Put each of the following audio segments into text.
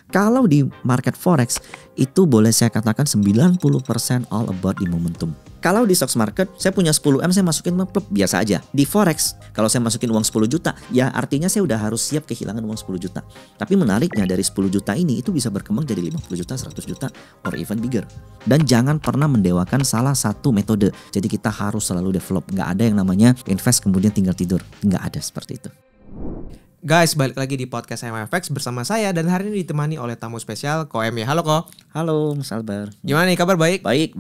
Kalau di market forex itu boleh saya katakan 90% all about di momentum. Kalau di stocks market saya punya 10M saya masukin biasa aja. Di forex kalau saya masukin uang 10 juta ya artinya saya udah harus siap kehilangan uang 10 juta. Tapi menariknya dari 10 juta ini itu bisa berkembang jadi 50 juta, 100 juta or even bigger. Dan jangan pernah mendewakan salah satu metode. Jadi kita harus selalu develop. Nggak ada yang namanya invest kemudian tinggal tidur. Nggak ada seperti itu. Guys, balik lagi di podcast MFX bersama saya dan hari ini ditemani oleh tamu spesial Ko M ya. Halo Ko. Halo Mas Albar. Gimana nih kabar, baik? Baik.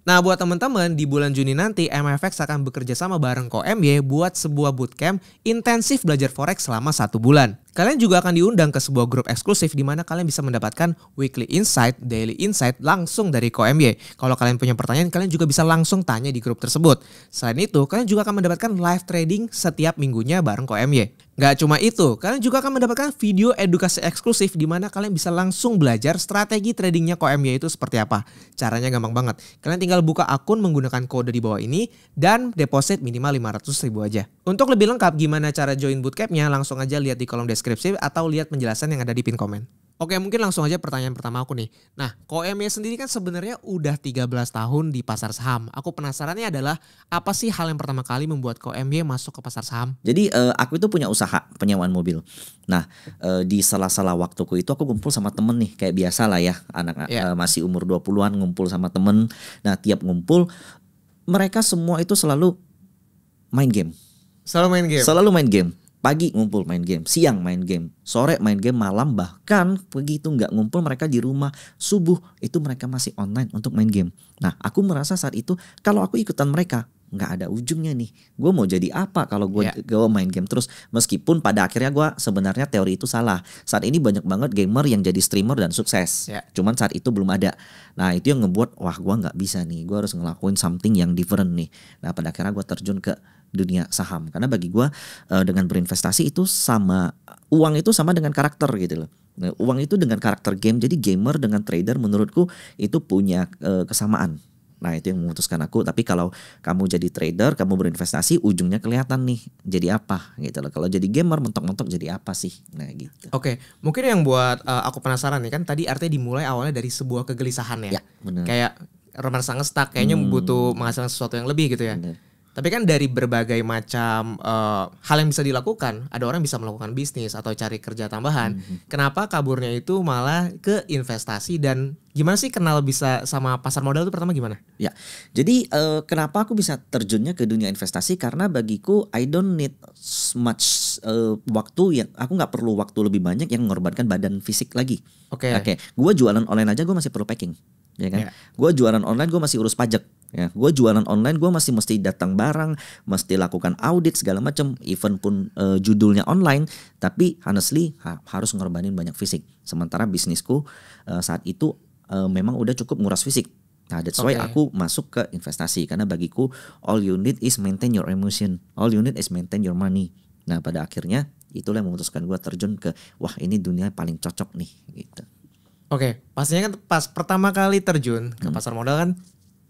Nah, buat teman-teman, di bulan Juni nanti MFX akan bekerja sama bareng Ko MY buat sebuah bootcamp intensif belajar forex selama 1 bulan. Kalian juga akan diundang ke sebuah grup eksklusif di mana kalian bisa mendapatkan weekly insight, daily insight langsung dari Ko MY. Kalau kalian punya pertanyaan, kalian juga bisa langsung tanya di grup tersebut. Selain itu, kalian juga akan mendapatkan live trading setiap minggunya bareng Ko MY. Gak cuma itu, kalian juga akan mendapatkan video edukasi eksklusif di mana kalian bisa langsung belajar strategi tradingnya Ko MY itu seperti apa. Caranya gampang banget. Kalian tinggal buka akun menggunakan kode di bawah ini dan deposit minimal 500.000 aja. Untuk lebih lengkap gimana cara join bootcampnya, langsung aja lihat di kolom deskripsi atau lihat penjelasan yang ada di pin komen. Oke, mungkin langsung aja pertanyaan pertama aku nih. Nah, Ko MY sendiri kan sebenarnya udah 13 tahun di pasar saham. Aku penasarannya adalah apa sih hal yang pertama kali membuat Ko MY masuk ke pasar saham? Jadi aku itu punya usaha penyewaan mobil. Nah di sela-sela waktuku itu aku ngumpul sama temen nih. Kayak biasa lah ya anak masih umur 20-an ngumpul sama temen. Nah tiap ngumpul mereka semua itu selalu main game. Selalu main game. Pagi ngumpul main game, siang main game, sore main game, malam bahkan begitu nggak ngumpul mereka di rumah subuh itu mereka masih online untuk main game. Nah aku merasa saat itu kalau aku ikutan mereka nggak ada ujungnya nih. Gue mau jadi apa kalau gue main game terus, meskipun pada akhirnya gue sebenarnya teori itu salah. Saat ini banyak banget gamer yang jadi streamer dan sukses. Cuman saat itu belum ada. Nah itu yang ngebuat wah gue nggak bisa nih, gue harus ngelakuin something yang different nih. Nah pada akhirnya gue terjun ke dunia saham karena bagi gue dengan berinvestasi itu sama, uang itu sama dengan karakter gitu loh. Nah, uang itu dengan karakter game, jadi gamer dengan trader menurutku itu punya kesamaan. Nah itu yang memutuskan aku. Tapi kalau kamu jadi trader, kamu berinvestasi, ujungnya kelihatan nih jadi apa gitu loh. Kalau jadi gamer mentok-mentok jadi apa sih? Nah gitu. Oke, mungkin yang buat aku penasaran nih kan tadi artinya dimulai awalnya dari sebuah kegelisahan ya. Bener. Kayak merasa nge-stuck, kayaknya butuh menghasilkan sesuatu yang lebih gitu ya. Bener. Tapi kan dari berbagai macam hal yang bisa dilakukan, ada orang bisa melakukan bisnis atau cari kerja tambahan. Kenapa kaburnya itu malah ke investasi, dan gimana sih kenal bisa sama pasar modal itu pertama gimana? Ya, jadi kenapa aku bisa terjunnya ke dunia investasi, karena bagiku I don't need much waktu, yang aku nggak perlu waktu lebih banyak yang mengorbankan badan fisik lagi. Oke. Gue jualan online aja gue masih perlu packing, ya kan? Gue jualan online gue masih urus pajak. Ya, gue jualan online gue masih mesti datang barang, mesti lakukan audit segala macam, even pun judulnya online, tapi honestly harus ngorbanin banyak fisik. Sementara bisnisku saat itu memang udah cukup nguras fisik. Nah that's why aku masuk ke investasi, karena bagiku all you need is maintain your emotion, all you need is maintain your money. Nah pada akhirnya itulah yang memutuskan gue terjun ke wah ini dunia paling cocok nih gitu. Oke, pastinya kan pas pertama kali terjun ke pasar modal kan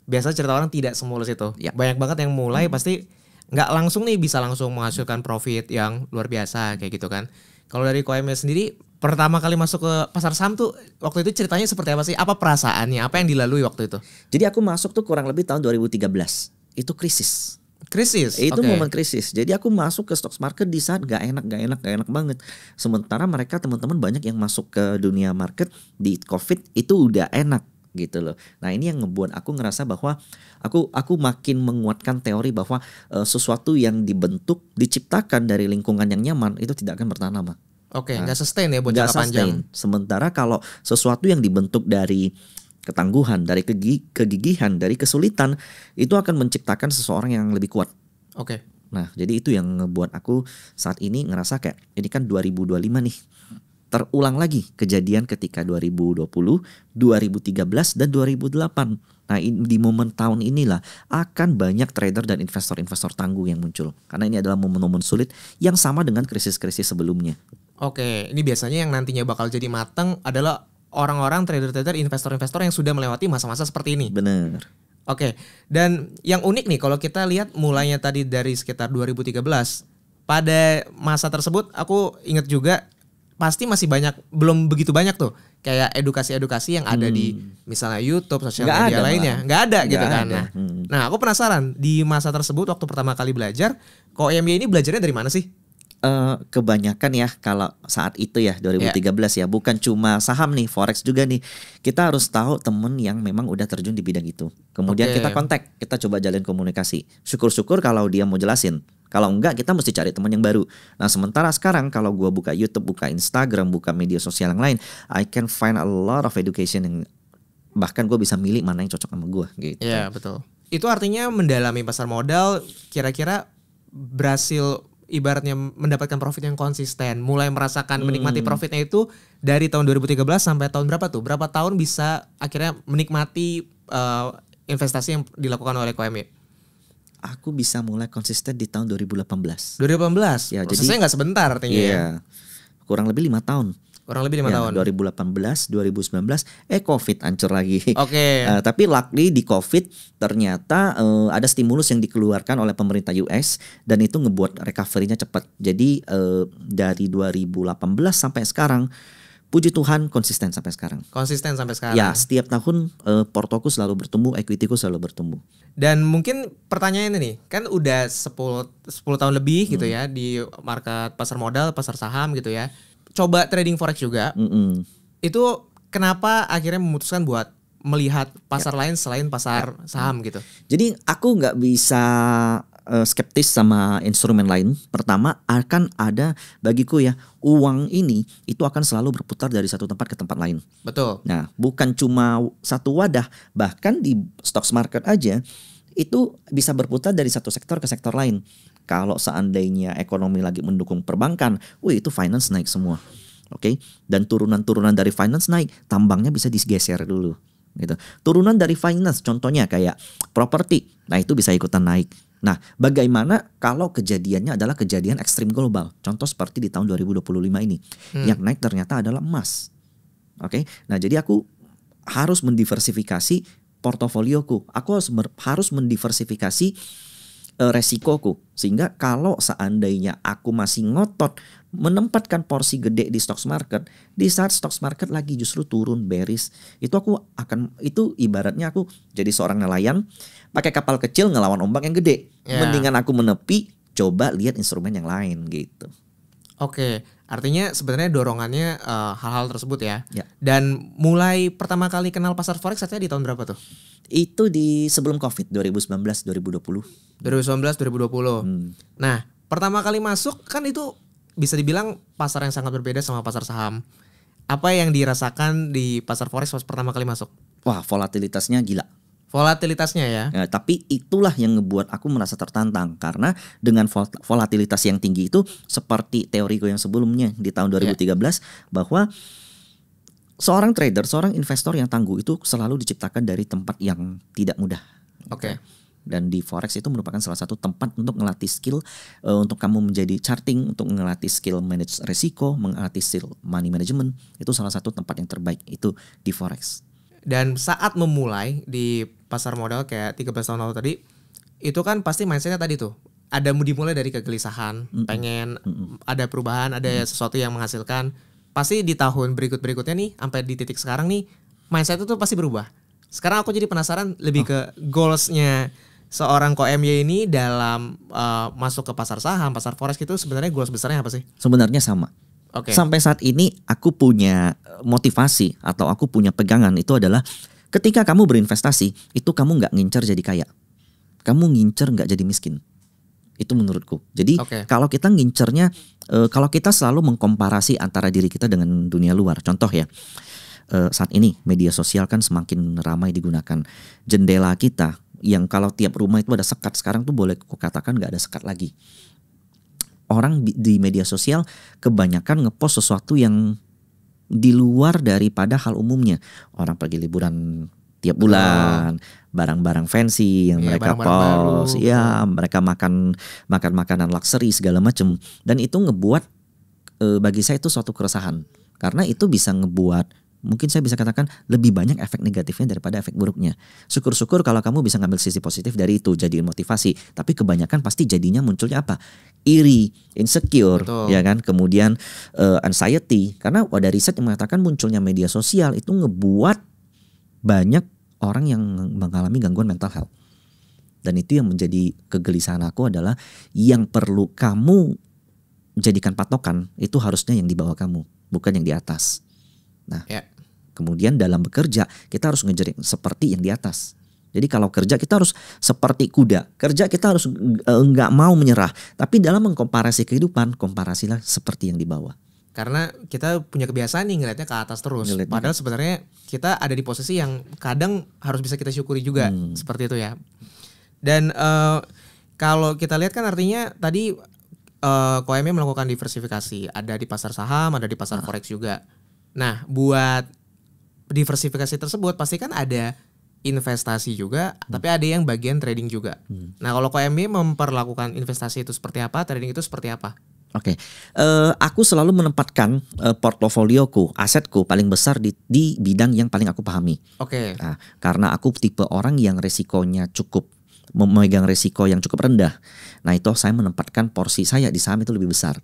biasa cerita orang tidak semulus itu. Banyak banget yang mulai pasti nggak langsung nih bisa langsung menghasilkan profit yang luar biasa kayak gitu kan. Kalau dari Ko MY sendiri pertama kali masuk ke pasar saham tuh waktu itu ceritanya seperti apa sih? Apa perasaannya? Apa yang dilalui waktu itu? Jadi aku masuk tuh kurang lebih tahun 2013. Itu krisis. Itu momen krisis. Jadi aku masuk ke stocks market di saat gak enak banget. Sementara mereka teman-teman banyak yang masuk ke dunia market di COVID itu udah enak gitu loh. Nah ini yang ngebuat aku ngerasa bahwa aku makin menguatkan teori bahwa sesuatu yang dibentuk, diciptakan dari lingkungan yang nyaman itu tidak akan bertahan lama. Nggak sustain ya buat jangka panjang. Sementara kalau sesuatu yang dibentuk dari ketangguhan, dari kegigihan, dari kesulitan, itu akan menciptakan seseorang yang lebih kuat. Nah jadi itu yang ngebuat aku saat ini ngerasa kayak ini kan 2025 nih. Terulang lagi kejadian ketika 2020, 2013, dan 2008. Nah di momen tahun inilah akan banyak trader dan investor-investor tangguh yang muncul. Karena ini adalah momen-momen sulit yang sama dengan krisis-krisis sebelumnya. Ini biasanya yang nantinya bakal jadi matang adalah orang-orang trader-trader, investor-investor yang sudah melewati masa-masa seperti ini. Bener. Dan yang unik nih kalau kita lihat mulainya tadi dari sekitar 2013. Pada masa tersebut aku ingat juga pasti masih banyak, belum begitu banyak tuh kayak edukasi-edukasi yang ada di misalnya YouTube, sosial media lainnya. Nggak ada gitu kan. Nah, aku penasaran di masa tersebut waktu pertama kali belajar, kok OMY ini belajarnya dari mana sih? Kebanyakan ya kalau saat itu ya 2013 ya, bukan cuma saham nih, forex juga nih. Kita harus tahu temen yang memang udah terjun di bidang itu. Kemudian kita kontak, kita coba jalin komunikasi. Syukur-syukur kalau dia mau jelasin. Kalau enggak, kita mesti cari teman yang baru. Nah, sementara sekarang kalau gua buka YouTube, buka Instagram, buka media sosial yang lain, I can find a lot of education yang bahkan gue bisa milih mana yang cocok sama gue gitu. Iya, betul. Itu artinya mendalami pasar modal kira-kira berhasil ibaratnya mendapatkan profit yang konsisten, mulai merasakan menikmati profitnya itu dari tahun 2013 sampai tahun berapa tuh? Berapa tahun bisa akhirnya menikmati investasi yang dilakukan oleh KOMY? Aku bisa mulai konsisten di tahun 2018. 2018? Ya, prosesnya nggak sebentar artinya. Iya, kurang lebih 5 tahun. Kurang lebih 5 tahun. 2018, 2019, COVID hancur lagi. Oke. Tapi luckily di COVID ternyata ada stimulus yang dikeluarkan oleh pemerintah US dan itu ngebuat recovery-nya cepat. Jadi dari 2018 sampai sekarang, puji Tuhan konsisten sampai sekarang. Konsisten sampai sekarang. Ya, setiap tahun portoku selalu bertumbuh, equity-ku selalu bertumbuh. Dan mungkin pertanyaannya nih, kan udah 10 tahun lebih gitu ya di market pasar modal, pasar saham gitu ya. Coba trading forex juga. Itu kenapa akhirnya memutuskan buat melihat pasar lain selain pasar saham gitu? Jadi aku nggak bisa skeptis sama instrumen lain. Pertama, akan ada bagiku ya, uang ini itu akan selalu berputar dari satu tempat ke tempat lain. Betul. Nah, bukan cuma satu wadah, bahkan di stocks market aja itu bisa berputar dari satu sektor ke sektor lain. Kalau seandainya ekonomi lagi mendukung perbankan, itu finance naik semua. Oke. Dan turunan-turunan dari finance naik, tambangnya bisa digeser dulu gitu. Turunan dari finance contohnya kayak properti. Nah, itu bisa ikutan naik. Nah, bagaimana kalau kejadiannya adalah kejadian ekstrim global? Contoh seperti di tahun 2025 ini. Yang naik ternyata adalah emas. Oke. Nah, jadi aku harus mendiversifikasi portofolioku. Aku harus mendiversifikasi resikoku, sehingga kalau seandainya aku masih ngotot menempatkan porsi gede di stocks market, di saat stocks market lagi justru turun bearish, itu ibaratnya aku jadi seorang nelayan pakai kapal kecil ngelawan ombak yang gede. Mendingan aku menepi, coba lihat instrumen yang lain gitu. Oke, artinya sebenarnya dorongannya hal-hal tersebut ya. Dan mulai pertama kali kenal pasar forex saatnya di tahun berapa tuh? Itu di sebelum COVID, 2019-2020. 2019-2020. Nah, pertama kali masuk kan itu bisa dibilang pasar yang sangat berbeda sama pasar saham. Apa yang dirasakan di pasar forex pas pertama kali masuk? Wah, volatilitasnya gila. Volatilitasnya ya. Tapi itulah yang ngebuat aku merasa tertantang, karena dengan volatilitas yang tinggi itu seperti teoriku yang sebelumnya di tahun 2013 bahwa seorang trader, seorang investor yang tangguh itu selalu diciptakan dari tempat yang tidak mudah. Oke. Dan di forex itu merupakan salah satu tempat untuk ngelatih skill, untuk kamu menjadi charting, untuk ngelatih skill manage resiko, ngelatih skill money management. Itu salah satu tempat yang terbaik itu di forex. Dan saat memulai di pasar modal kayak 13 tahun lalu tadi, itu kan pasti mindsetnya tadi tuh, ada dimulai dari kegelisahan, pengen ada perubahan, ada sesuatu yang menghasilkan. Pasti di tahun berikutnya nih, sampai di titik sekarang nih, mindset itu pasti berubah. Sekarang aku jadi penasaran lebih ke goalsnya seorang KOMY ini dalam masuk ke pasar saham, pasar forex itu sebenarnya goals besarnya apa sih? Sebenarnya sama. Sampai saat ini aku punya motivasi atau aku punya pegangan itu adalah ketika kamu berinvestasi itu kamu nggak ngincer jadi kaya, kamu ngincer nggak jadi miskin. Itu menurutku. Jadi kalau kita ngincernya, kalau kita selalu mengkomparasi antara diri kita dengan dunia luar. Contoh ya, saat ini media sosial kan semakin ramai digunakan. Jendela kita yang kalau tiap rumah itu ada sekat, sekarang tuh boleh kukatakan nggak ada sekat lagi. Orang di media sosial kebanyakan ngepost sesuatu yang di luar daripada hal umumnya. Orang pergi liburan tiap bulan, barang-barang fancy yang mereka post, mereka makan makanan luxury segala macam, dan itu ngebuat bagi saya itu suatu keresahan, karena itu bisa ngebuat mungkin saya bisa katakan lebih banyak efek negatifnya daripada efek buruknya. Syukur-syukur kalau kamu bisa ngambil sisi positif dari itu, jadiin motivasi. Tapi kebanyakan pasti jadinya munculnya apa? Iri, insecure, Betul. ya kan? Kemudian anxiety. Karena ada riset yang mengatakan munculnya media sosial itu ngebuat banyak orang yang mengalami gangguan mental health. Dan itu yang menjadi kegelisahan aku adalah yang perlu kamu jadikan patokan itu harusnya yang di bawah kamu, bukan yang di atas. Nah, kemudian dalam bekerja kita harus ngejar seperti yang di atas. Jadi kalau kerja kita harus seperti kuda. Kerja kita harus nggak mau menyerah. Tapi dalam mengkomparasi kehidupan, komparasilah seperti yang di bawah. Karena kita punya kebiasaan nih ngeliatnya ke atas terus. Padahal sebenarnya kita ada di posisi yang kadang harus bisa kita syukuri juga. Seperti itu ya. Dan kalau kita lihat kan artinya tadi KOME melakukan diversifikasi. Ada di pasar saham, ada di pasar forex juga. Nah, buat diversifikasi tersebut pasti kan ada investasi juga, tapi ada yang bagian trading juga. Nah, kalau KOME memperlakukan investasi itu seperti apa, trading itu seperti apa? Oke, aku selalu menempatkan portofolioku, asetku paling besar di bidang yang paling aku pahami. Oke. Nah, karena aku tipe orang yang resikonya cukup memegang resiko yang cukup rendah. Nah, itu saya menempatkan porsi saya di saham itu lebih besar.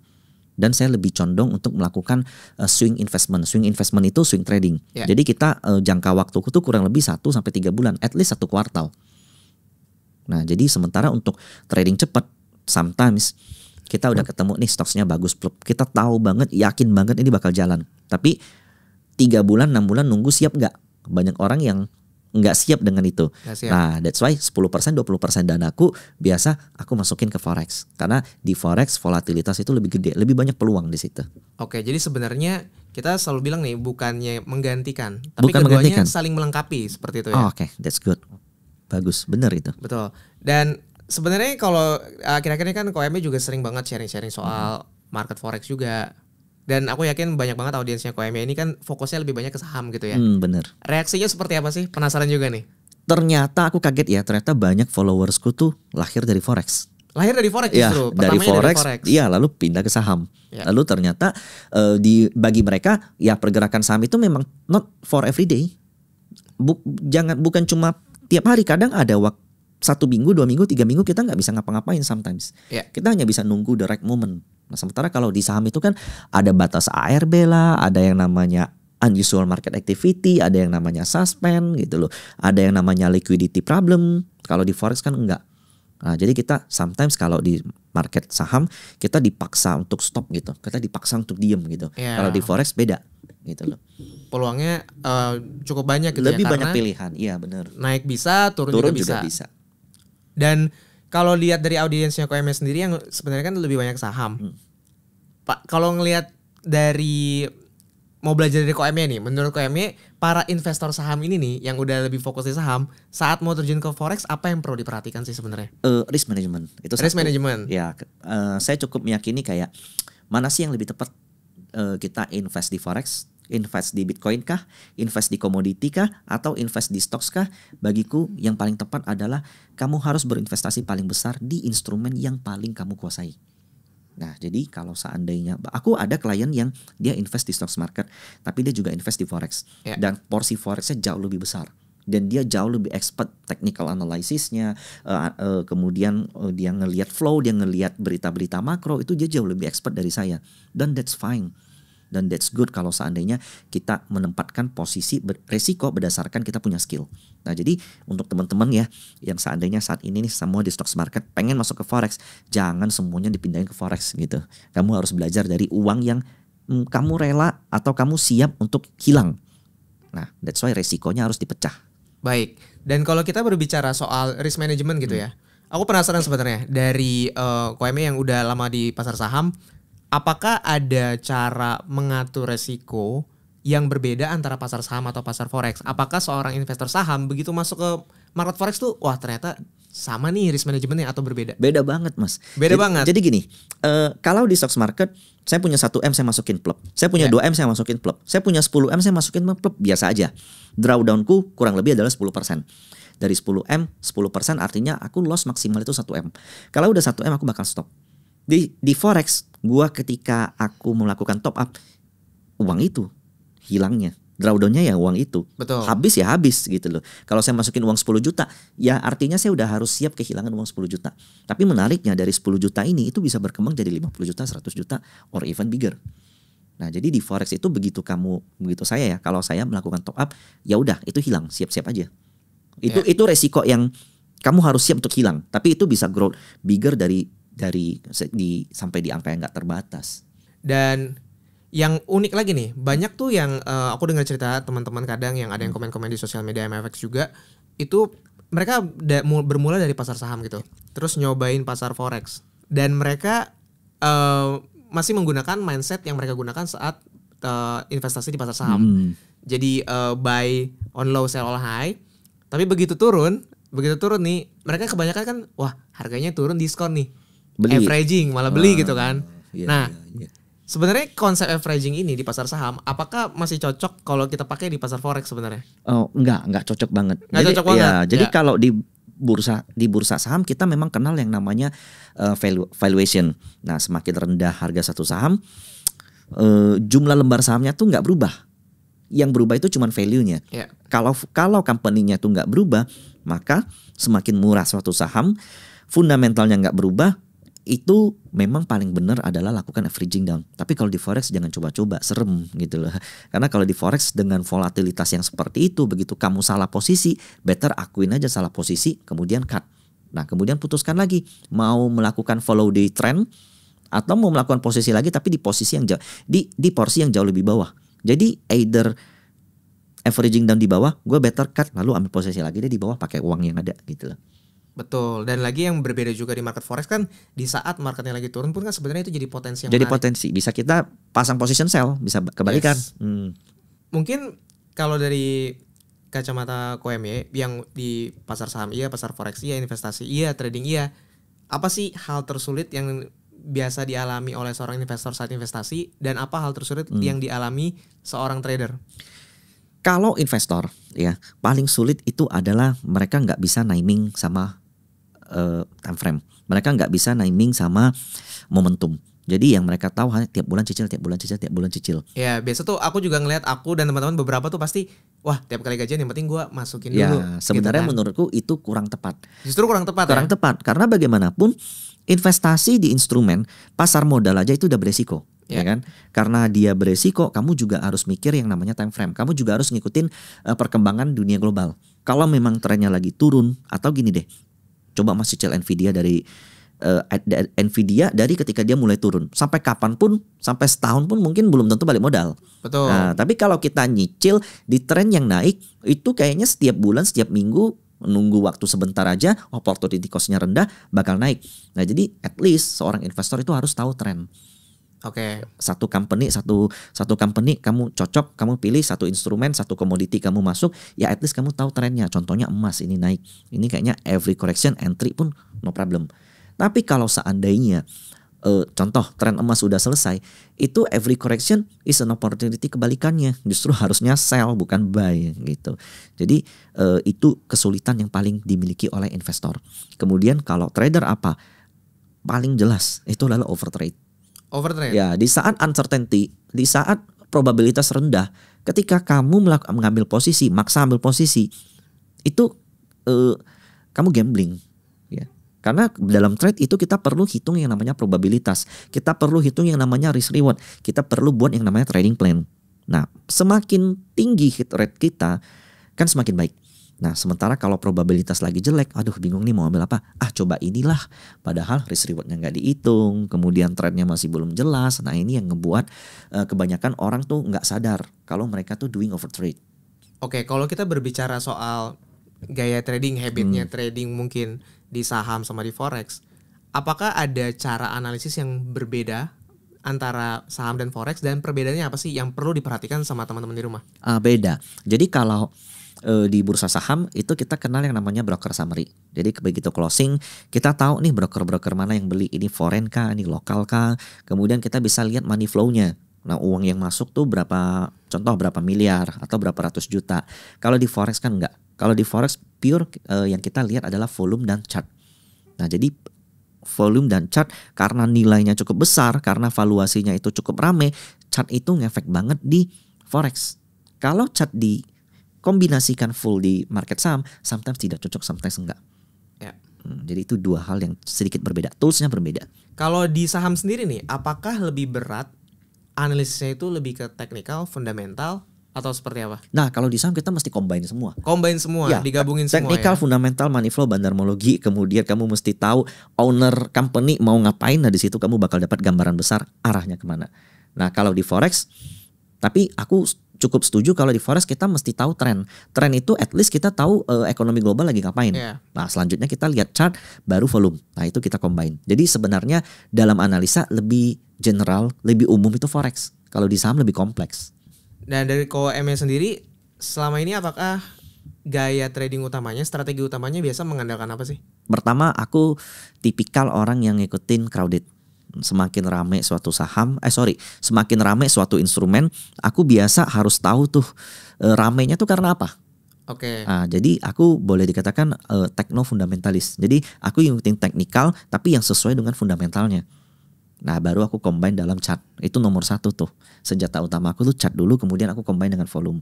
Dan saya lebih condong untuk melakukan swing investment. Swing investment itu swing trading. Jadi kita jangka waktu itu kurang lebih 1 sampai 3 bulan, at least 1 kuartal. Nah, jadi sementara untuk trading cepat, sometimes kita udah ketemu nih stoknya bagus, kita tahu banget, yakin banget ini bakal jalan. Tapi 3 bulan, 6 bulan nunggu siap nggak? Banyak orang yang nggak siap dengan itu. Nah, that's why 10%, 20% danaku biasa aku masukin ke forex. Karena di forex volatilitas itu lebih gede, lebih banyak peluang di situ. Oke, jadi sebenarnya kita selalu bilang nih bukannya menggantikan, tapi keduanya saling melengkapi seperti itu ya. Oke, that's good. Bagus, bener itu. Betul. Dan sebenarnya kalau akhir-akhir ini kan KOME juga sering banget sharing-sharing soal market forex juga. Dan aku yakin banyak banget audiensnya KOME ini kan fokusnya lebih banyak ke saham gitu ya. Bener. Reaksinya seperti apa sih? Penasaran juga nih. Ternyata aku kaget ya, ternyata banyak followersku tuh lahir dari forex. Lahir dari forex justru. Ya, dari forex. Iya, lalu pindah ke saham. Ya. Lalu ternyata bagi mereka ya pergerakan saham itu memang not for everyday. Bukan cuma tiap hari, kadang ada waktu 1 minggu, 2 minggu, 3 minggu kita nggak bisa ngapa-ngapain sometimes. Kita hanya bisa nunggu the right moment. Nah, sementara kalau di saham itu kan ada batas ARB lah, ada yang namanya unusual market activity, ada yang namanya suspend gitu loh. Ada yang namanya liquidity problem. Kalau di forex kan enggak. Nah, jadi kita sometimes kalau di market saham kita dipaksa untuk stop gitu. Kita dipaksa untuk diem gitu. Kalau di forex beda gitu loh. Peluangnya cukup banyak gitu. Lebih banyak pilihan. Iya, benar. Naik bisa, turun juga bisa. Dan kalau lihat dari audiensnya KOME sendiri yang sebenarnya kan lebih banyak saham. Pak, kalau ngelihat dari mau belajar dari KOME nih, menurut KOME para investor saham ini nih yang udah lebih fokus di saham, saat mau terjun ke forex apa yang perlu diperhatikan sih sebenarnya? Risk management. Itu risk management. Ya, saya cukup meyakini kayak mana sih yang lebih tepat kita invest di forex? Invest di Bitcoin kah, invest di komoditi kah, atau invest di stocks kah? Bagiku yang paling tepat adalah kamu harus berinvestasi paling besar di instrumen yang paling kamu kuasai. Nah, jadi kalau seandainya aku ada klien yang dia invest di stocks market, tapi dia juga invest di forex, dan porsi forexnya jauh lebih besar. Dan dia jauh lebih expert technical analysisnya, kemudian dia ngelihat flow, dia ngelihat berita-berita makro, itu dia jauh lebih expert dari saya. Dan that's fine. Dan that's good kalau seandainya kita menempatkan posisi resiko berdasarkan kita punya skill. Nah, jadi untuk teman-teman ya yang seandainya saat ini nih semua di stocks market pengen masuk ke forex, jangan semuanya dipindahin ke forex gitu. Kamu harus belajar dari uang yang kamu rela atau kamu siap untuk hilang. Nah, that's why resikonya harus dipecah. Baik. Dan kalau kita berbicara soal risk management gitu ya, aku penasaran sebenarnya dari KOME yang udah lama di pasar saham. Apakah ada cara mengatur resiko yang berbeda antara pasar saham atau pasar forex? Apakah seorang investor saham begitu masuk ke market forex tuh, wah ternyata sama nih risk manajemennya atau berbeda? Beda banget mas. Banget. Jadi gini, kalau di stocks market saya punya 1M saya masukin plug, saya punya 2M saya masukin plug, saya punya 10M saya masukin plug, biasa aja. Drawdownku kurang lebih adalah 10%. Dari 10M, 10% artinya aku loss maksimal itu 1M. Kalau udah 1M aku bakal stop. Di forex, gua ketika aku melakukan top up, uang itu hilangnya. drawdownnya ya uang itu. Betul. Habis ya habis gitu loh. Kalau saya masukin uang 10 juta, ya artinya saya udah harus siap kehilangan uang 10 juta. Tapi menariknya dari 10 juta ini itu bisa berkembang jadi 50 juta, 100 juta or even bigger. Nah, jadi di forex itu begitu saya ya, kalau saya melakukan top up, ya udah itu hilang, siap-siap aja. Itu resiko yang kamu harus siap untuk hilang. Tapi itu bisa grow bigger sampai di angka yang nggak terbatas. Dan yang unik lagi nih, banyak tuh yang aku dengar cerita teman-teman kadang yang ada yang komen-komen di sosial media MFX juga, itu mereka bermula dari pasar saham gitu, terus nyobain pasar forex, dan mereka masih menggunakan mindset yang mereka gunakan saat investasi di pasar saham. Jadi buy on low, sell on high. Tapi begitu turun nih, mereka kebanyakan kan, wah harganya turun, diskon nih, averaging malah beli gitu kan. Sebenarnya konsep averaging ini di pasar saham, apakah masih cocok kalau kita pakai di pasar forex sebenarnya? Oh, enggak cocok banget. Cocok banget. Jadi kalau di bursa saham kita memang kenal yang namanya valuation. Nah, semakin rendah harga satu saham, jumlah lembar sahamnya tuh nggak berubah. Yang berubah itu cuma value-nya. Yeah. Kalau company-nya tuh nggak berubah, maka semakin murah suatu saham, fundamentalnya nggak berubah, itu memang paling benar adalah lakukan averaging down. Tapi kalau di forex jangan coba-coba, serem gitu loh. Karena kalau di forex dengan volatilitas yang seperti itu, begitu kamu salah posisi, better akuin aja salah posisi, kemudian cut. Nah, kemudian putuskan lagi mau melakukan follow the trend atau mau melakukan posisi lagi tapi di posisi yang jauh, di porsi yang jauh lebih bawah. Jadi either averaging down di bawah, gue better cut lalu ambil posisi lagi deh di bawah pakai uang yang ada gitu loh. Betul, dan lagi yang berbeda juga di market forex kan, di saat marketnya lagi turun pun kan sebenarnya itu jadi potensi yang jadi menarik. Potensi, bisa kita pasang position sell, bisa kebalikan. Yes. Mungkin kalau dari kacamata KOMY yang di pasar saham iya, pasar forex iya, investasi iya, trading iya, apa sih hal tersulit yang biasa dialami oleh seorang investor saat investasi, dan apa hal tersulit yang dialami seorang trader? Kalau investor ya paling sulit itu adalah mereka nggak bisa timing sama time frame. Mereka nggak bisa timing sama momentum. Jadi yang mereka tahu hanya tiap bulan cicil. Ya biasa tuh aku juga ngelihat, aku dan teman-teman beberapa tuh pasti, wah tiap kali gajian yang penting gue masukin dulu. Ya sebenarnya gitu kan. Menurutku itu kurang tepat. Justru kurang tepat. Kurang tepat karena bagaimanapun investasi di instrumen pasar modal aja itu udah beresiko. Ya kan? Karena dia beresiko, kamu juga harus mikir yang namanya time frame. Kamu juga harus ngikutin perkembangan dunia global. Kalau memang trennya lagi turun, atau gini deh, coba Mas cicil Nvidia dari ketika dia mulai turun sampai kapanpun, sampai setahun pun mungkin belum tentu balik modal. Betul. Nah, tapi kalau kita nyicil di tren yang naik, itu kayaknya setiap bulan, setiap minggu, nunggu waktu sebentar aja, opportunity cost-nya rendah, bakal naik. Nah, jadi at least seorang investor itu harus tahu tren. Oke. Satu company kamu cocok, kamu pilih satu instrumen, satu komoditi kamu masuk, ya at least kamu tahu trennya. Contohnya emas ini naik, ini kayaknya every correction entry pun no problem. Tapi kalau seandainya contoh tren emas sudah selesai, itu every correction is an opportunity, kebalikannya justru harusnya sell bukan buy gitu. Jadi itu kesulitan yang paling dimiliki oleh investor. Kemudian kalau trader apa? Paling jelas itu adalah overtrade. Ya, di saat uncertainty, di saat probabilitas rendah, ketika kamu mengambil posisi, maksa ambil posisi, itu kamu gambling, ya. Karena dalam trade itu kita perlu hitung yang namanya probabilitas, kita perlu hitung yang namanya risk reward, kita perlu buat yang namanya trading plan. Nah, semakin tinggi hit rate kita, kan semakin baik. Nah, sementara kalau probabilitas lagi jelek, aduh bingung nih mau ambil apa? Coba inilah. Padahal risk rewardnya nggak dihitung, kemudian trendnya masih belum jelas. Nah, ini yang ngebuat kebanyakan orang tuh nggak sadar kalau mereka tuh doing overtrade. Oke, kalau kita berbicara soal gaya trading, habitnya trading mungkin di saham sama di forex, apakah ada cara analisis yang berbeda antara saham dan forex, dan perbedaannya apa sih yang perlu diperhatikan sama teman-teman di rumah? Beda. Jadi kalau di bursa saham itu kita kenal yang namanya broker summary. Jadi begitu closing kita tahu nih broker-broker mana yang beli, ini foreign kah, ini lokal kah. Kemudian kita bisa lihat money flow-nya. Nah, uang yang masuk tuh berapa, contoh berapa miliar atau berapa ratus juta. Kalau di forex kan enggak. Kalau di forex pure yang kita lihat adalah volume dan chart. Nah, jadi volume dan chart karena nilainya cukup besar, karena valuasinya itu cukup rame, chart itu ngefek banget di forex. Kalau chart dikombinasikan full di market saham, sometimes tidak cocok, sometimes enggak. Ya. Jadi itu dua hal yang sedikit berbeda, toolsnya berbeda. Kalau di saham sendiri nih, apakah lebih berat analisisnya itu lebih ke teknikal, fundamental, atau seperti apa? Nah kalau di saham kita mesti combine semua. Combine semua, Ya, digabungin semua technical, ya. fundamental, money flow, bandarmologi. Kemudian kamu mesti tahu owner company mau ngapain. Nah di situ kamu bakal dapat gambaran besar arahnya kemana. Nah kalau di forex, tapi aku cukup setuju kalau di forex kita mesti tahu tren. Tren itu at least kita tahu ekonomi global lagi ngapain. Yeah. Nah selanjutnya kita lihat chart, baru volume. Nah itu kita combine. Jadi sebenarnya dalam analisa lebih general, lebih umum itu forex. Kalau di saham lebih kompleks. Dan dari KOM sendiri, selama ini apakah gaya trading utamanya, strategi utamanya biasa mengandalkan apa sih? Pertama, aku tipikal orang yang ngikutin crowded. Semakin rame suatu semakin rame suatu instrumen, aku biasa harus tahu tuh ramenya tuh karena apa. Oke. Nah, jadi aku boleh dikatakan techno fundamentalis. Jadi aku ngikutin teknikal tapi yang sesuai dengan fundamentalnya. Nah baru aku combine dalam chart. Itu nomor 1 tuh. Senjata utama aku tuh chart dulu, kemudian aku combine dengan volume.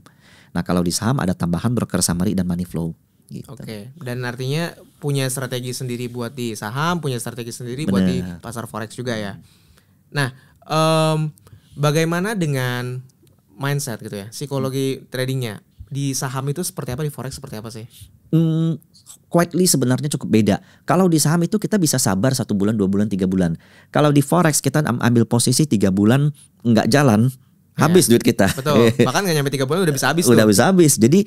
Nah kalau di saham ada tambahan broker summary dan money flow gitu. Oke. Dan artinya punya strategi sendiri buat di saham, punya strategi sendiri buat di pasar forex juga ya. Nah bagaimana dengan mindset gitu ya, psikologi tradingnya? Di saham itu seperti apa, di forex seperti apa sih? Quietly sebenarnya cukup beda. Kalau di saham itu kita bisa sabar 1 bulan, 2 bulan, 3 bulan. Kalau di forex kita ambil posisi 3 bulan nggak jalan, habis duit kita. Betul. Bahkan nggak nyampe 3 bulan udah bisa habis. Udah bisa habis. Jadi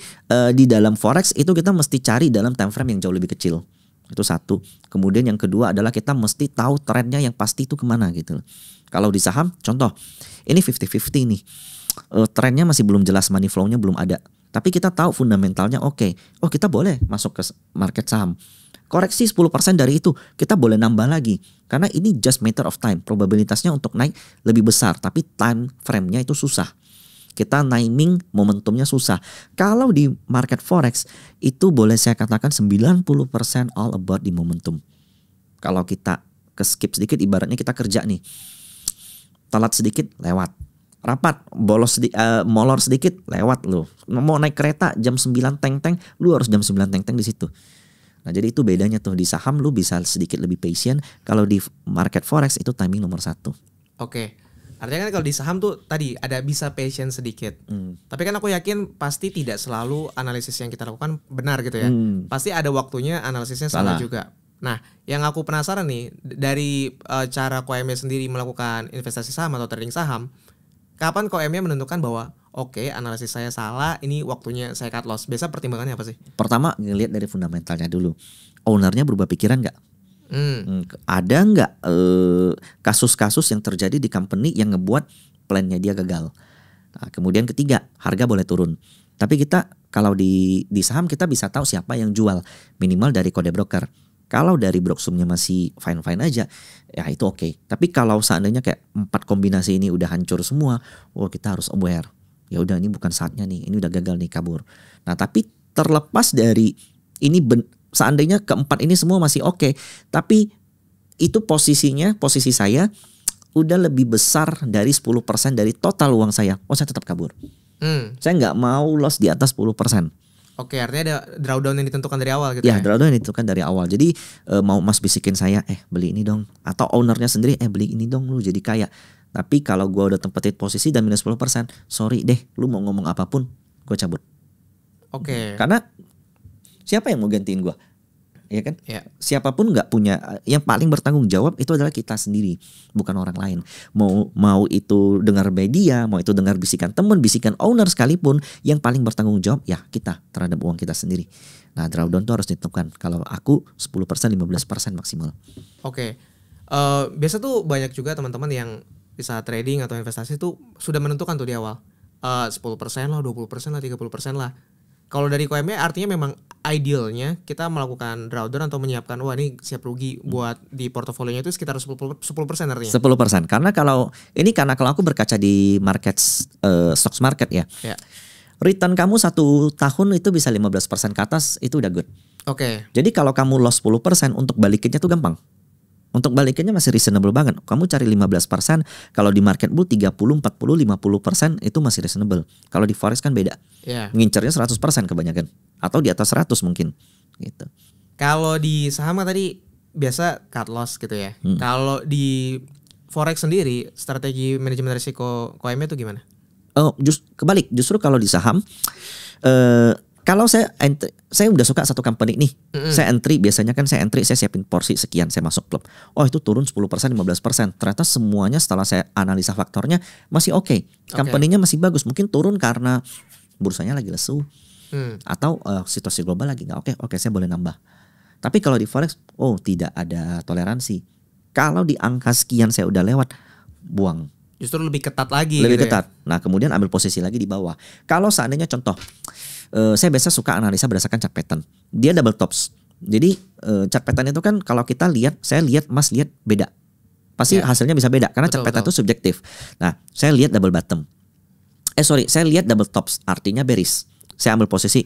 di dalam forex itu kita mesti cari dalam time frame yang jauh lebih kecil. Itu satu. Kemudian yang kedua adalah kita mesti tahu trennya yang pasti itu kemana gitu. Kalau di saham, contoh, ini 50-50 nih. Trennya masih belum jelas, money flow-nya belum ada. Tapi kita tahu fundamentalnya oke. Oh kita boleh masuk ke market saham. Koreksi 10% dari itu, kita boleh nambah lagi. Karena ini just matter of time. Probabilitasnya untuk naik lebih besar. Tapi time frame-nya itu susah. Kita timing momentumnya susah. Kalau di market forex, itu boleh saya katakan 90% all about di momentum. Kalau kita ke skip sedikit, ibaratnya kita kerja nih. Telat sedikit, lewat. Rapat, molor sedikit, lewat lo. Mau naik kereta jam 9 teng-teng, lu harus jam 9 teng-teng di situ. Nah jadi itu bedanya tuh. Di saham lu bisa sedikit lebih patient. Kalau di market forex itu timing nomor 1. Oke. Artinya kan kalau di saham tuh tadi ada bisa patient sedikit. Tapi kan aku yakin pasti tidak selalu analisis yang kita lakukan benar gitu ya. Pasti ada waktunya analisisnya salah juga. Nah, yang aku penasaran nih dari cara KOM sendiri melakukan investasi saham atau trading saham, kapan KOM-nya menentukan bahwa oke, analisis saya salah, ini waktunya saya cut loss? Biasa pertimbangannya apa sih? Pertama ngelihat dari fundamentalnya dulu. Ownernya berubah pikiran nggak? Ada nggak kasus-kasus yang terjadi di company yang ngebuat plannya dia gagal? Nah, kemudian ketiga, harga boleh turun. Tapi kita kalau di saham kita bisa tahu siapa yang jual, minimal dari kode broker. Kalau dari broksumnya masih fine-fine aja, ya itu oke. Tapi kalau seandainya kayak 4 kombinasi ini udah hancur semua, kita harus aware. Ya udah ini bukan saatnya nih, ini udah gagal nih, kabur. Nah tapi terlepas dari ini seandainya keempat ini semua masih oke, tapi itu posisi saya udah lebih besar dari 10% dari total uang saya. Saya tetap kabur. Saya nggak mau loss di atas 10%. Oke, artinya ada drawdown yang ditentukan dari awal gitu ya? Ya, drawdown yang ditentukan dari awal. Jadi mau mas bisikin saya, beli ini dong. Atau ownernya sendiri, beli ini dong lu jadi kaya. Tapi kalau gue udah tempatin posisi dan minus 10%, sorry deh, lu mau ngomong apapun, gue cabut. Oke. Karena siapa yang mau gantiin gue? Ya kan? Ya. Siapapun nggak punya, yang paling bertanggung jawab itu adalah kita sendiri, bukan orang lain. Mau itu dengar media, mau itu dengar bisikan teman, bisikan owner sekalipun, yang paling bertanggung jawab ya kita terhadap uang kita sendiri. Nah, drawdown tuh harus ditentukan. Kalau aku 10%, 15% maksimal. Oke. Biasa tuh banyak juga teman-teman yang bisa trading atau investasi tuh sudah menentukan tuh di awal. 10% lah, 20% lah, 30% lah. Kalau dari KOM artinya memang idealnya kita melakukan drawdown atau menyiapkan ini siap rugi buat di portofolionya itu sekitar 10% artinya. 10%. Karena kalau aku berkaca di market stocks market ya. Return kamu 1 tahun itu bisa 15% ke atas, itu udah good. Oke. Jadi kalau kamu loss 10% untuk balikinnya tuh gampang. Untuk balikinnya masih reasonable banget. Kamu cari 15%, kalau di market bull 30, 40, 50% itu masih reasonable. Kalau di forex kan beda. Ngincernya 100% kebanyakan atau di atas 100 mungkin gitu. Kalau di saham tadi biasa cut loss gitu ya. Kalau di forex sendiri strategi manajemen risiko KOM-nya itu gimana? Oh, kebalik. Justru kalau di saham kalau saya udah suka satu company nih. Saya entry, biasanya kan saya siapin porsi sekian, saya masuk klub. Oh, itu turun 10%, 15%. Ternyata semuanya setelah saya analisa faktornya masih oke. Company-nya masih bagus. Mungkin turun karena bursanya lagi lesu. Atau situasi global lagi nggak oke, saya boleh nambah. Tapi kalau di forex, tidak ada toleransi. Kalau di angka sekian saya udah lewat, buang. Justru lebih ketat lagi. Lebih ketat. Ya? Nah, kemudian ambil posisi lagi di bawah. Kalau seandainya contoh, saya biasa suka analisa berdasarkan chart pattern. Dia double tops. Jadi chart pattern itu kan kalau kita lihat, saya lihat, Mas lihat beda. Pasti hasilnya bisa beda karena chart pattern itu subjektif. Nah, saya lihat double bottom. Saya lihat double tops, artinya bearish. Saya ambil posisi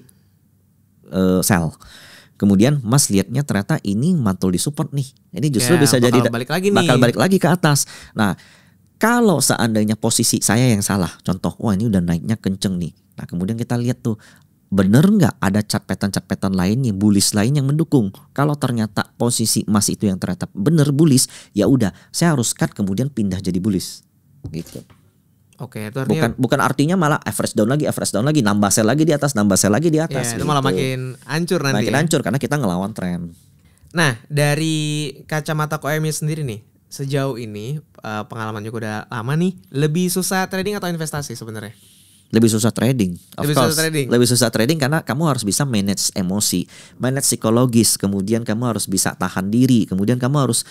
sell. Kemudian Mas lihatnya ternyata ini mantul di support nih. Ini justru bisa jadi bakal balik lagi ke atas. Nah, kalau seandainya posisi saya yang salah, contoh, ini udah naiknya kenceng nih. Nah, kemudian kita lihat tuh, bener nggak ada chart pattern lainnya, bullish lain yang mendukung. Kalau ternyata posisi Mas itu yang ternyata bener bullish, ya udah, saya harus cut kemudian pindah jadi bullish, gitu. Oke, itu artinya bukan artinya malah average down lagi, nambah sell lagi di atas, Itu malah makin hancur nanti. Makin hancur karena kita ngelawan tren. Nah, dari kacamata KOM sendiri nih, sejauh ini pengalaman juga udah lama nih, lebih susah trading atau investasi sebenarnya? Lebih susah trading, Lebih susah trading karena kamu harus bisa manage emosi, manage psikologis, kemudian kamu harus bisa tahan diri, kemudian kamu harus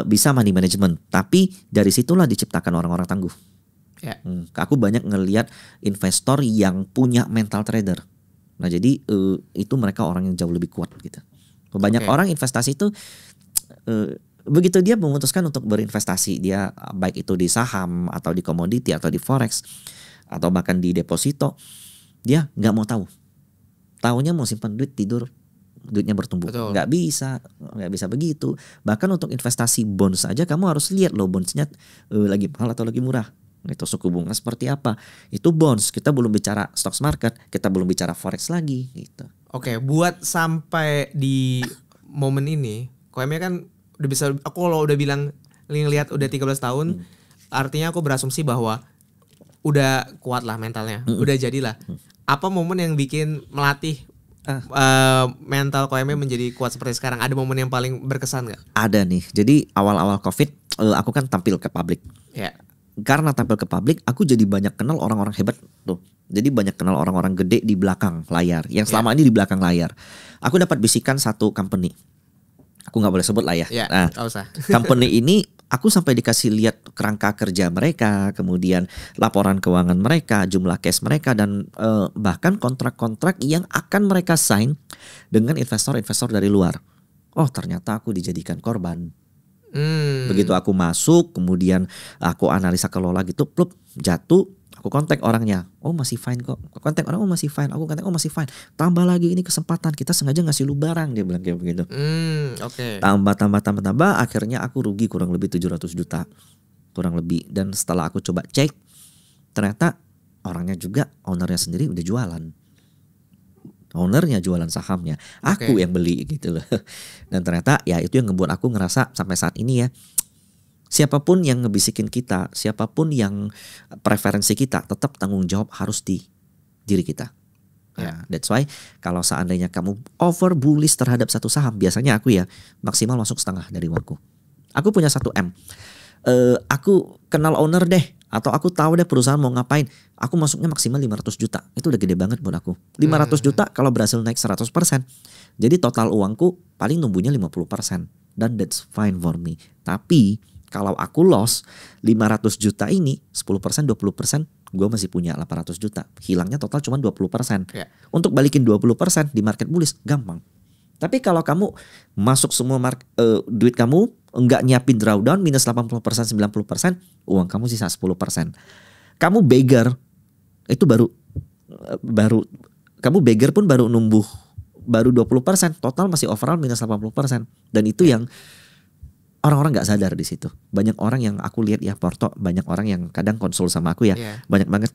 bisa money management. Tapi dari situlah diciptakan orang-orang tangguh. Ya. Aku banyak ngelihat investor yang punya mental trader. Nah, jadi itu mereka orang yang jauh lebih kuat gitu. Banyak orang investasi itu begitu dia memutuskan untuk berinvestasi, dia baik itu di saham atau di komoditi atau di forex atau bahkan di deposito, dia nggak mau tahu. Taunya mau simpan duit, tidur duitnya bertumbuh. Nggak bisa begitu. Bahkan untuk investasi bonds saja kamu harus lihat loh bondsnya lagi mahal atau lagi murah. Itu suku bunga seperti apa. Itu bonds. Kita belum bicara stocks market, kita belum bicara forex lagi gitu. Oke, buat sampai di momen ini, KOM-nya kan udah bisa, aku kalau udah bilang lihat udah 13 tahun, artinya aku berasumsi bahwa udah kuat lah mentalnya, udah jadilah. Apa momen yang bikin melatih mental KOM menjadi kuat seperti sekarang? Ada momen yang paling berkesan nggak? Ada nih. Jadi awal-awal COVID, aku kan tampil ke publik. Ya. Karena tampil ke publik, aku jadi banyak kenal orang-orang hebat tuh. Jadi banyak kenal orang-orang gede di belakang layar, yang selama ini di belakang layar. Aku dapat bisikan satu company. Aku nggak boleh sebut lah ya. Nah, usah. Company ini aku sampai dikasih lihat kerangka kerja mereka, kemudian laporan keuangan mereka, jumlah cash mereka, dan bahkan kontrak-kontrak yang akan mereka sign dengan investor-investor dari luar. Oh, ternyata aku dijadikan korban. Begitu aku masuk, kemudian aku analisa kelola gitu, plup, jatuh, aku kontak orangnya. Oh, masih fine kok. Aku kontak orang, oh masih fine. Aku kontak, oh masih fine. Tambah lagi ini kesempatan, kita sengaja ngasih lu barang, dia bilang kayak begitu. Tambah. Akhirnya aku rugi kurang lebih 700 juta. Kurang lebih. Dan setelah aku coba cek, ternyata orangnya juga, ownernya sendiri udah jualan. Ownernya jualan sahamnya, aku yang beli gitu loh. Dan ternyata ya itu yang ngebuat aku ngerasa sampai saat ini ya, siapapun yang ngebisikin kita, siapapun yang preferensi kita, tetap tanggung jawab harus di diri kita. Nah, that's why kalau seandainya kamu over bullish terhadap satu saham, biasanya aku ya maksimal masuk setengah dari uangku. Aku punya 1 M. Aku kenal owner deh, atau aku tahu deh perusahaan mau ngapain, aku masuknya maksimal 500 juta. Itu udah gede banget buat aku. 500 juta kalau berhasil naik 100%. Jadi total uangku paling numbuhnya 50%. Dan that's fine for me. Tapi kalau aku loss 500 juta ini 10%, 20%, gue masih punya 800 juta. Hilangnya total cuma 20%. Untuk balikin 20% di market bullish gampang. Tapi kalau kamu masuk semua duit kamu, enggak nyiapin drawdown, minus 80%, 90%, uang kamu sisa 10%. Kamu beggar, itu baru kamu beggar pun baru numbuh, baru 20%, total masih overall minus 80%. Dan itu yang orang-orang nggak sadar di situ. Banyak orang yang aku lihat ya Porto, banyak orang yang kadang konsul sama aku ya, banyak banget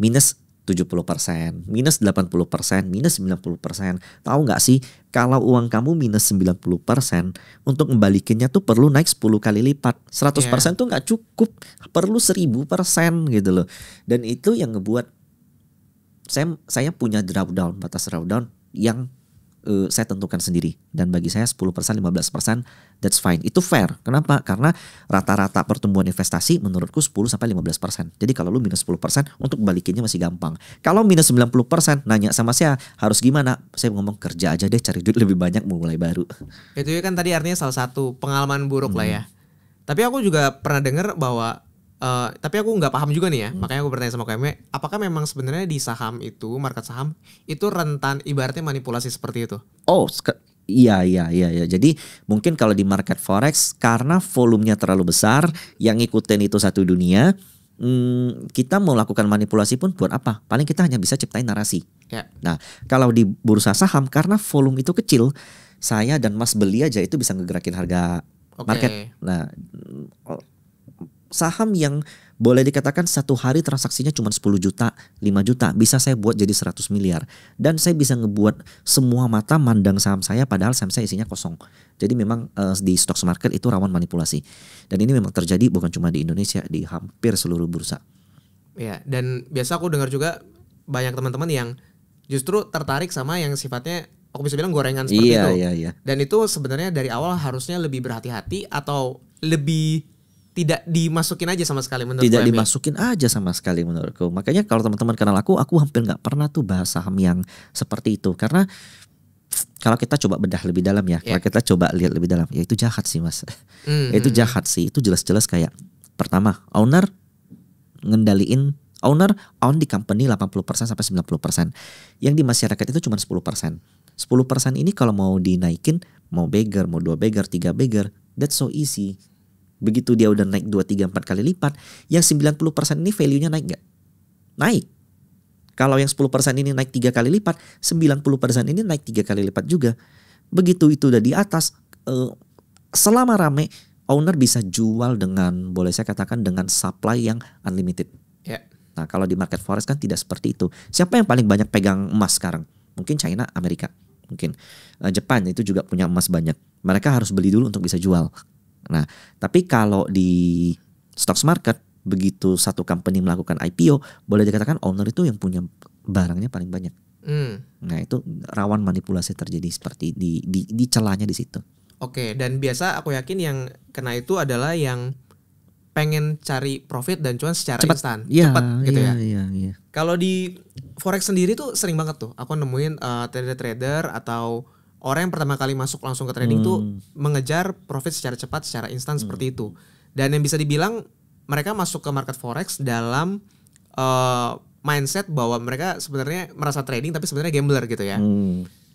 minus 70%, minus 80%, minus 90%. Tahu nggak sih kalau uang kamu minus 90%, untuk membalikinnya tuh perlu naik 10 kali lipat. 100% tuh nggak cukup, perlu 1000% gitu loh. Dan itu yang ngebuat saya punya drawdown, batas drawdown yang saya tentukan sendiri, dan bagi saya 10%, 15% that's fine. Itu fair. Kenapa? Karena rata-rata pertumbuhan investasi menurutku 10-15%. Jadi kalau lu minus 10%, untuk balikinnya masih gampang. Kalau minus 90%, nanya sama saya harus gimana? Saya ngomong kerja aja deh, cari duit lebih banyak, mulai baru. Itu kan tadi artinya salah satu pengalaman buruk lah ya. Tapi aku juga pernah dengar bahwa tapi aku nggak paham juga nih ya, makanya aku bertanya sama KM, apakah memang sebenarnya di saham itu, market saham itu rentan ibaratnya manipulasi seperti itu? Oh, iya. Jadi mungkin kalau di market forex karena volumenya terlalu besar, yang ngikutin itu satu dunia, kita mau lakukan manipulasi pun buat apa? Paling kita hanya bisa ciptain narasi. Nah, kalau di bursa saham karena volume itu kecil, saya dan Mas beli aja itu bisa ngegerakin harga market. Nah, saham yang boleh dikatakan satu hari transaksinya cuma 10 juta, 5 juta, bisa saya buat jadi 100 miliar. Dan saya bisa ngebuat semua mata mandang saham saya padahal saham saya isinya kosong. Jadi memang di stock market itu rawan manipulasi. Dan ini memang terjadi bukan cuma di Indonesia, di hampir seluruh bursa. Ya, dan biasa aku dengar juga banyak teman-teman yang justru tertarik sama yang sifatnya aku bisa bilang gorengan seperti itu. Iya. Dan itu sebenarnya dari awal harusnya lebih berhati-hati atau lebih tidak dimasukin aja sama sekali menurut Tidak dimasukin aja sama sekali menurutku. Makanya kalau teman-teman kenal aku hampir nggak pernah tuh bahas saham yang seperti itu. Karena kalau kita coba bedah lebih dalam ya, kalau kita coba lihat lebih dalam, ya itu jahat sih Mas. Itu jahat sih, itu jelas-jelas kayak pertama owner own di company 80% sampai 90%. Yang di masyarakat itu cuma 10%. 10% ini kalau mau dinaikin, mau beggar, mau 2 beggar, 3 beggar, that's so easy. Begitu dia udah naik 2, 3, 4 kali lipat, yang 90% ini value-nya naik gak? Naik. Kalau yang 10% ini naik 3 kali lipat, 90% ini naik 3 kali lipat juga. Begitu itu udah di atas, selama rame, owner bisa jual dengan, boleh saya katakan dengan supply yang unlimited. Nah kalau di market forex kan tidak seperti itu. Siapa yang paling banyak pegang emas sekarang? Mungkin China, Amerika. Mungkin Jepang itu juga punya emas banyak. Mereka harus beli dulu untuk bisa jual. Nah, tapi kalau di stock market, begitu satu company melakukan IPO, boleh dikatakan owner itu yang punya barangnya paling banyak. Nah, itu rawan manipulasi terjadi seperti di celahnya di situ. Oke, dan biasa aku yakin yang kena itu adalah yang pengen cari profit dan cuan secara instan, cepat gitu ya. Iya. Kalau di forex sendiri tuh sering banget tuh, aku nemuin trader-trader atau orang yang pertama kali masuk langsung ke trading tuh mengejar profit secara cepat, secara instan seperti itu. Dan yang bisa dibilang mereka masuk ke market forex dalam mindset bahwa mereka sebenarnya merasa trading tapi sebenarnya gambler gitu ya.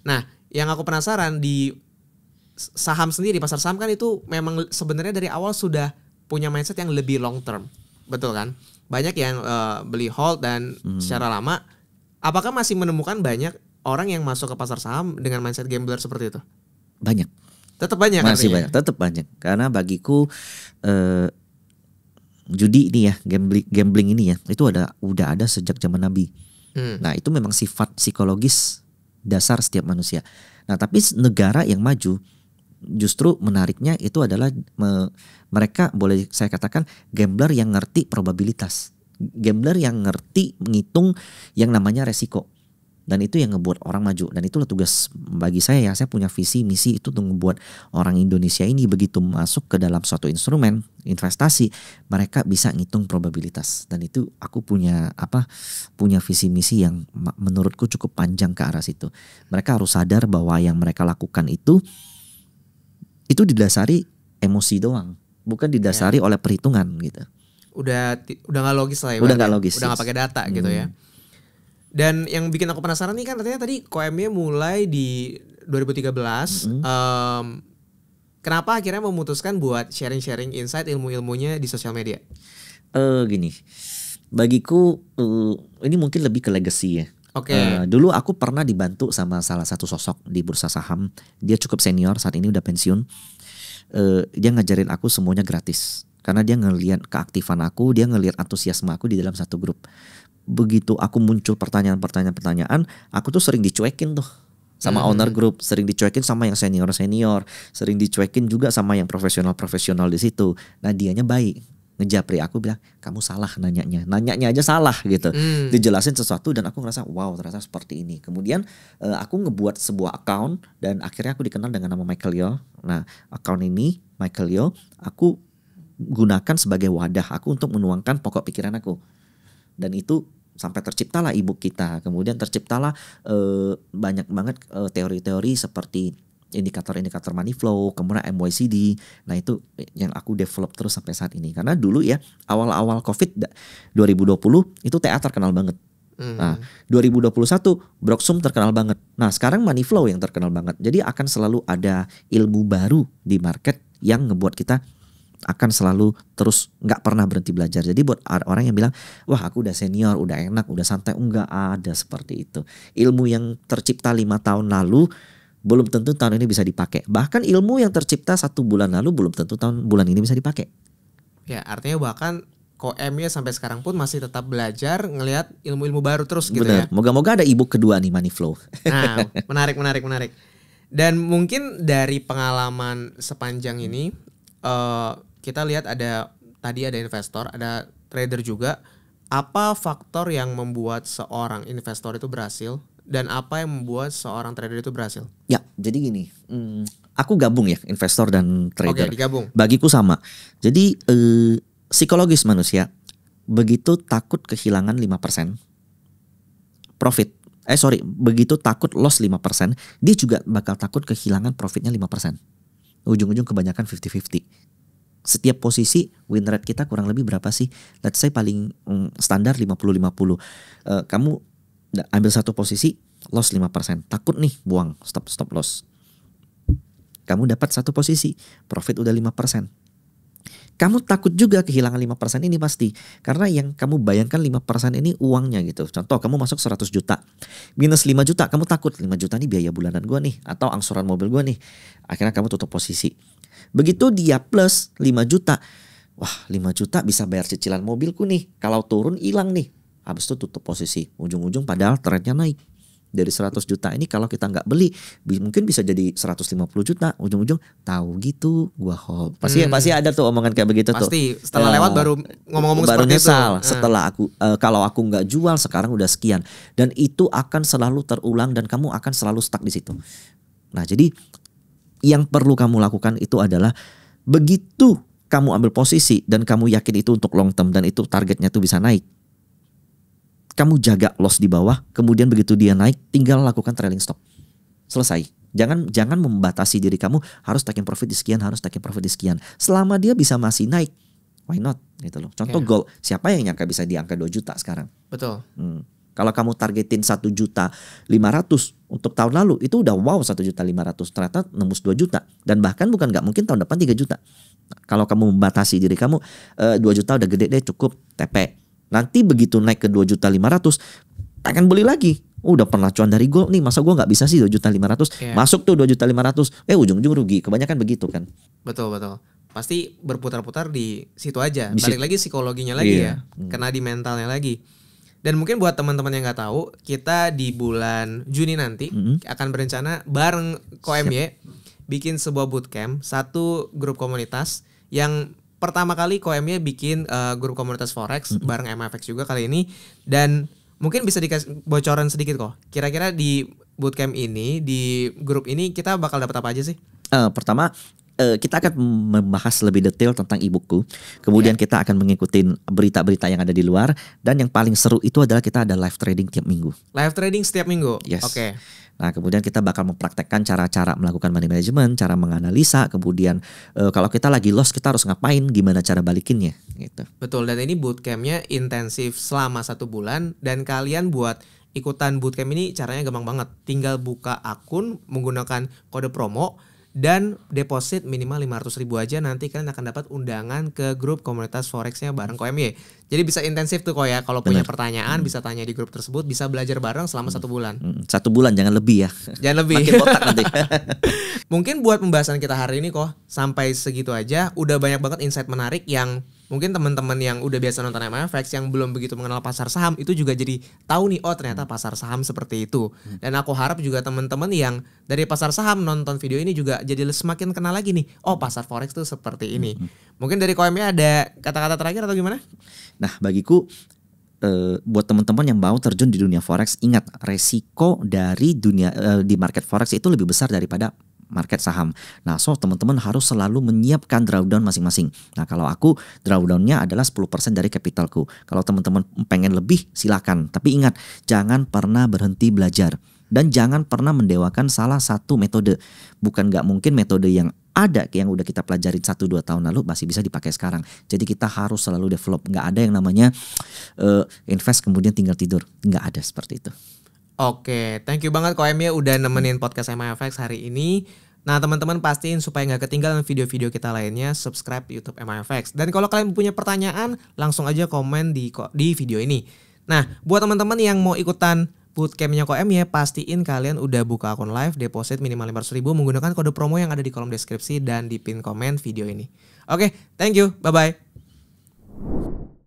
Nah, yang aku penasaran di saham sendiri, pasar saham kan itu memang sebenarnya dari awal sudah punya mindset yang lebih long term, betul kan? Banyak yang beli hold dan secara lama. Apakah masih menemukan banyak orang yang masuk ke pasar saham dengan mindset gambler seperti itu? Banyak. Tetap banyak. Masih banyak, tetap banyak. Karena bagiku judi ini ya, gambling ini ya, itu udah ada sejak zaman Nabi. Nah, itu memang sifat psikologis dasar setiap manusia. Nah, tapi negara yang maju justru menariknya itu adalah mereka boleh saya katakan gambler yang ngerti probabilitas. Gambler yang ngerti menghitung yang namanya resiko. Dan itu yang ngebuat orang maju. Dan itulah tugas bagi saya ya. Saya punya visi misi itu untuk ngebuat orang Indonesia ini begitu masuk ke dalam suatu instrumen investasi, mereka bisa ngitung probabilitas. Dan itu aku punya visi misi yang menurutku cukup panjang ke arah situ. Mereka harus sadar bahwa yang mereka lakukan itu didasari emosi doang, bukan didasari oleh perhitungan gitu. Udah nggak logis lah ya. Udah nggak logis. Udah nggak pakai data gitu ya. Dan yang bikin aku penasaran nih kan katanya tadi KOM-nya mulai di 2013. Kenapa akhirnya memutuskan buat sharing-sharing insight ilmu-ilmunya di sosial media? Gini, bagiku ini mungkin lebih ke legacy ya. Dulu aku pernah dibantu sama salah satu sosok di bursa saham. Dia cukup senior, saat ini udah pensiun. dia ngajarin aku semuanya gratis. Karena dia ngelihat keaktifan aku, dia ngelihat antusiasme aku di dalam satu grup. Begitu aku muncul pertanyaan, aku tuh sering dicuekin tuh sama owner group, sering dicuekin sama yang senior, sering dicuekin juga sama yang profesional di situ. Nah dianya baik, ngejapri aku bilang kamu salah nanyanya aja salah gitu. Dijelasin sesuatu dan aku ngerasa wow ternyata seperti ini. Kemudian aku ngebuat sebuah account dan akhirnya aku dikenal dengan nama Michael Yo. Nah account ini Michael Yo aku gunakan sebagai wadah aku untuk menuangkan pokok pikiran aku. Dan itu sampai terciptalah ebook kita. Kemudian terciptalah banyak banget teori-teori seperti indikator-indikator money flow, kemudian MYCD. Nah itu yang aku develop terus sampai saat ini. Karena dulu ya awal-awal COVID 2020 itu TA terkenal banget. Nah 2021 Broksum terkenal banget. Nah sekarang money flow yang terkenal banget. Jadi akan selalu ada ilmu baru di market yang ngebuat kita akan selalu terus nggak pernah berhenti belajar. Jadi buat orang yang bilang wah aku udah senior, udah enak, udah santai, enggak ada seperti itu. Ilmu yang tercipta 5 tahun lalu belum tentu tahun ini bisa dipakai. Bahkan ilmu yang tercipta 1 bulan lalu belum tentu bulan ini bisa dipakai. Ya artinya bahkan KOM-nya sampai sekarang pun masih tetap belajar ngelihat ilmu-ilmu baru terus gitu. Bener. Ya. Moga-moga ada ebook kedua nih Money Flow. Nah menarik. Dan mungkin dari pengalaman sepanjang ini kita lihat tadi ada investor, ada trader juga. Apa faktor yang membuat seorang investor itu berhasil dan apa yang membuat seorang trader itu berhasil? Ya, jadi gini, aku gabung ya investor dan trader. Oke, digabung. Bagiku sama. Jadi psikologis manusia begitu takut kehilangan 5% profit. Begitu takut loss 5%, dia juga bakal takut kehilangan profitnya 5%. Ujung-ujung kebanyakan 50-50. Setiap posisi win rate kita kurang lebih berapa sih? Let's say paling standar 50-50. Kamu ambil satu posisi loss 5%. Takut nih buang stop loss. Kamu dapat satu posisi profit udah 5%. Kamu takut juga kehilangan 5% ini pasti. Karena yang kamu bayangkan 5% ini uangnya gitu. Contoh kamu masuk 100 juta. Minus 5 juta kamu takut 5 juta nih biaya bulanan gue nih. Atau angsuran mobil gue nih. Akhirnya kamu tutup posisi. Begitu dia plus 5 juta. Wah 5 juta bisa bayar cicilan mobilku nih. Kalau turun hilang nih. Habis itu tutup posisi. Ujung-ujung padahal trennya naik. Dari 100 juta ini kalau kita nggak beli mungkin bisa jadi 150 juta. Ujung-ujung tahu gitu gua hold. Pasti ada tuh omongan kayak begitu tuh. Pasti setelah lewat baru ngomong-ngomong baru seperti nyesal itu. Setelah aku kalau aku nggak jual sekarang udah sekian. Dan itu akan selalu terulang dan kamu akan selalu stuck di situ. Nah jadi yang perlu kamu lakukan itu adalah begitu kamu ambil posisi dan kamu yakin itu untuk long term dan itu targetnya tuh bisa naik. Kamu jaga loss di bawah, kemudian begitu dia naik, tinggal lakukan trailing stop. Selesai. Jangan membatasi diri kamu harus taking profit di sekian, harus taking profit di sekian. Selama dia bisa masih naik, why not? Gitu loh. Contoh gold, siapa yang nyangka bisa di angka 2 juta sekarang? Betul. Kalau kamu targetin 1.500.000 untuk tahun lalu, itu udah wow 1.500.000. Ternyata nembus 2 juta. Dan bahkan bukan nggak mungkin tahun depan 3 juta. Kalau kamu membatasi diri kamu, 2 juta udah gede deh cukup, TP. Nanti begitu naik ke 2.500.000 pengen beli lagi. Udah pernah cuan dari gold nih, masa gue nggak bisa sih 2.500.000 masuk tuh 2.500.000 ujung-ujung rugi. Kebanyakan begitu kan. Betul. Pasti berputar-putar di situ aja. Balik lagi psikologinya lagi ya. Kena di mentalnya lagi. Dan mungkin buat teman-teman yang nggak tahu, kita di bulan Juni nanti akan berencana bareng KOMY bikin sebuah bootcamp, satu grup komunitas yang pertama kali KOMY bikin grup komunitas Forex bareng MFX juga kali ini. Dan mungkin bisa dikasih bocoran sedikit kok. Kira-kira di bootcamp ini, di grup ini kita bakal dapat apa aja sih? Pertama kita akan membahas lebih detail tentang e-bookku. Kemudian kita akan mengikuti berita-berita yang ada di luar. Dan yang paling seru itu adalah kita ada live trading tiap minggu. Live trading setiap minggu? Yes. Oke. Nah kemudian kita bakal mempraktekkan cara-cara melakukan money management, cara menganalisa. Kemudian kalau kita lagi loss kita harus ngapain, gimana cara balikinnya gitu. Betul, dan ini bootcampnya intensif selama 1 bulan. Dan kalian buat ikutan bootcamp ini caranya gampang banget. Tinggal buka akun menggunakan kode promo. dan deposit minimal 500.000 aja, nanti kalian akan dapat undangan ke grup komunitas Forex-nya bareng KOMY. Jadi bisa intensif tuh kok ya, kalau punya pertanyaan bisa tanya di grup tersebut, bisa belajar bareng selama 1 bulan. 1 bulan, jangan lebih ya. Jangan lebih. Makin botak nanti. Mungkin buat pembahasan kita hari ini kok sampai segitu aja. Udah banyak banget insight menarik yang mungkin teman-teman yang udah biasa nonton MFX yang belum begitu mengenal pasar saham itu juga jadi tahu nih, oh ternyata pasar saham seperti itu. Dan aku harap juga teman-teman yang dari pasar saham nonton video ini juga jadi semakin kenal lagi nih, oh pasar forex tuh seperti ini. Mungkin dari KOMY ada kata-kata terakhir atau gimana? Nah, bagiku buat teman-teman yang mau terjun di dunia forex, ingat resiko dari dunia di market forex itu lebih besar daripada market saham. Nah, so teman-teman harus selalu menyiapkan drawdown masing-masing. Nah, kalau aku drawdownnya adalah 10% dari capitalku. Kalau teman-teman pengen lebih silakan. Tapi ingat, jangan pernah berhenti belajar. Dan jangan pernah mendewakan salah satu metode. Bukan gak mungkin metode yang ada yang udah kita pelajarin 1-2 tahun lalu masih bisa dipakai sekarang. Jadi kita harus selalu develop. Gak ada yang namanya invest kemudian tinggal tidur. Gak ada seperti itu. Oke, thank you banget KOMY udah nemenin podcast MFX hari ini. Nah, teman-teman pastiin supaya nggak ketinggalan video-video kita lainnya, subscribe di YouTube MFX. Dan kalau kalian punya pertanyaan, langsung aja komen di video ini. Nah, buat teman-teman yang mau ikutan bootcampnya KOMY, pastiin kalian udah buka akun live, deposit minimal 500.000 menggunakan kode promo yang ada di kolom deskripsi dan di pin komen video ini. Oke, thank you, bye-bye.